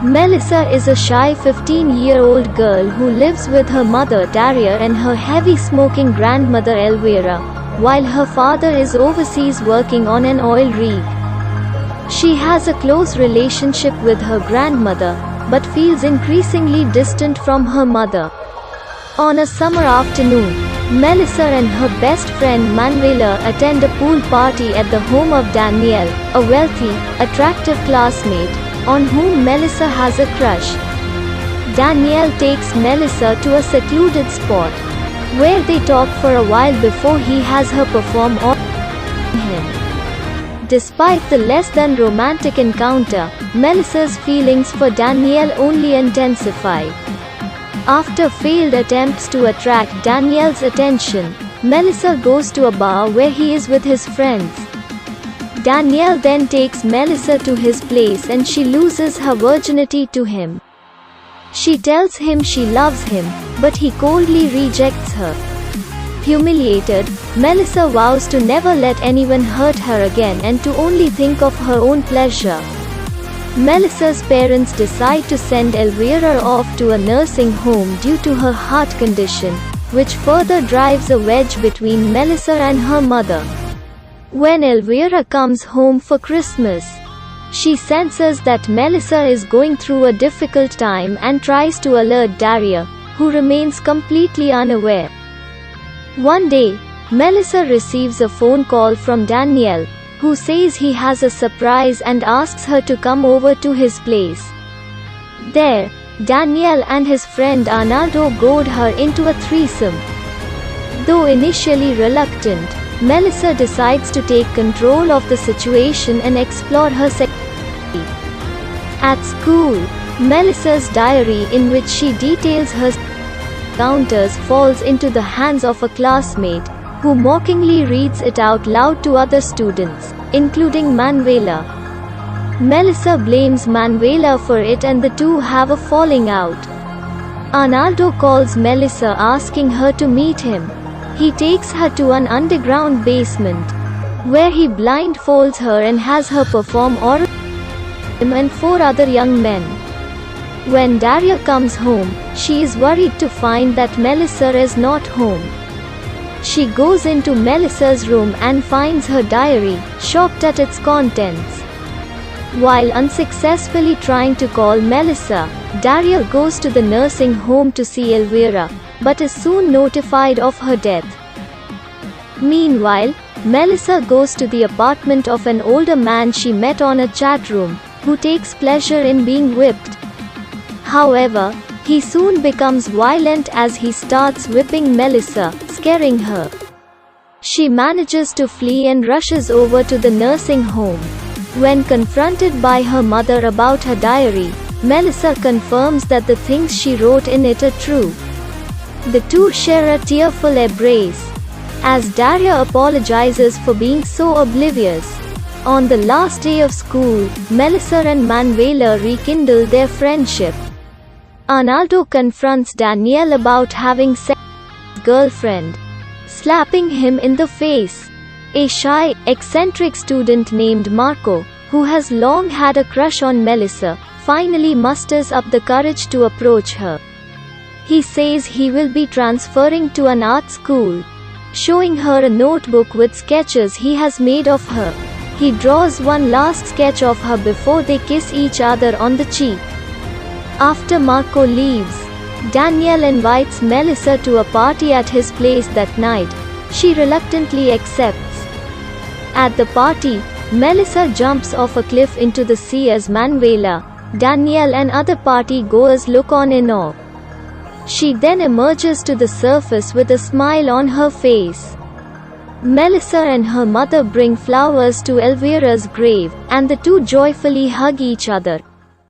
Melissa is a shy 15-year-old girl who lives with her mother Daria and her heavy-smoking grandmother Elvira, while her father is overseas working on an oil rig. She has a close relationship with her grandmother, but feels increasingly distant from her mother. On a summer afternoon, Melissa and her best friend Manuela attend a pool party at the home of Danielle, a wealthy, attractive classmate, on whom Melissa has a crush. Danielle takes Melissa to a secluded spot, where they talk for a while before he has her perform on him. Despite the less than romantic encounter, Melissa's feelings for Danielle only intensify. After failed attempts to attract Danielle's attention, Melissa goes to a bar where he is with his friends. Danielle then takes Melissa to his place and she loses her virginity to him. She tells him she loves him, but he coldly rejects her. Humiliated, Melissa vows to never let anyone hurt her again and to only think of her own pleasure. Melissa's parents decide to send Elvira off to a nursing home due to her heart condition, which further drives a wedge between Melissa and her mother. When Elvira comes home for Christmas, she senses that Melissa is going through a difficult time and tries to alert Daria, who remains completely unaware. One day, Melissa receives a phone call from Danielle, who says he has a surprise and asks her to come over to his place. There, Danielle and his friend Arnaldo goad her into a threesome. Though initially reluctant, Melissa decides to take control of the situation and explore her sexuality. At school, Melissa's diary in which she details her encounters falls into the hands of a classmate, who mockingly reads it out loud to other students, including Manuela. Melissa blames Manuela for it and the two have a falling out. Arnaldo calls Melissa asking her to meet him. He takes her to an underground basement, where he blindfolds her and has her perform oral him and 4 other young men. When Daria comes home, she is worried to find that Melissa is not home. She goes into Melissa's room and finds her diary, shocked at its contents. While unsuccessfully trying to call Melissa, Daria goes to the nursing home to see Elvira, but is soon notified of her death. Meanwhile, Melissa goes to the apartment of an older man she met on a chat room, who takes pleasure in being whipped. However, he soon becomes violent as he starts whipping Melissa, scaring her. She manages to flee and rushes over to the nursing home. When confronted by her mother about her diary, Melissa confirms that the things she wrote in it are true. The two share a tearful embrace, as Daria apologizes for being so oblivious. On the last day of school, Melissa and Manuela rekindle their friendship. Arnaldo confronts Danielle about having sex with his girlfriend, slapping him in the face. A shy, eccentric student named Marco, who has long had a crush on Melissa, finally musters up the courage to approach her. He says he will be transferring to an art school, showing her a notebook with sketches he has made of her. He draws one last sketch of her before they kiss each other on the cheek. After Marco leaves, Danielle invites Melissa to a party at his place that night. She reluctantly accepts. At the party, Melissa jumps off a cliff into the sea as Manuela, Danielle and other party-goers look on in awe. She then emerges to the surface with a smile on her face. Melissa and her mother bring flowers to Elvira's grave, and the two joyfully hug each other.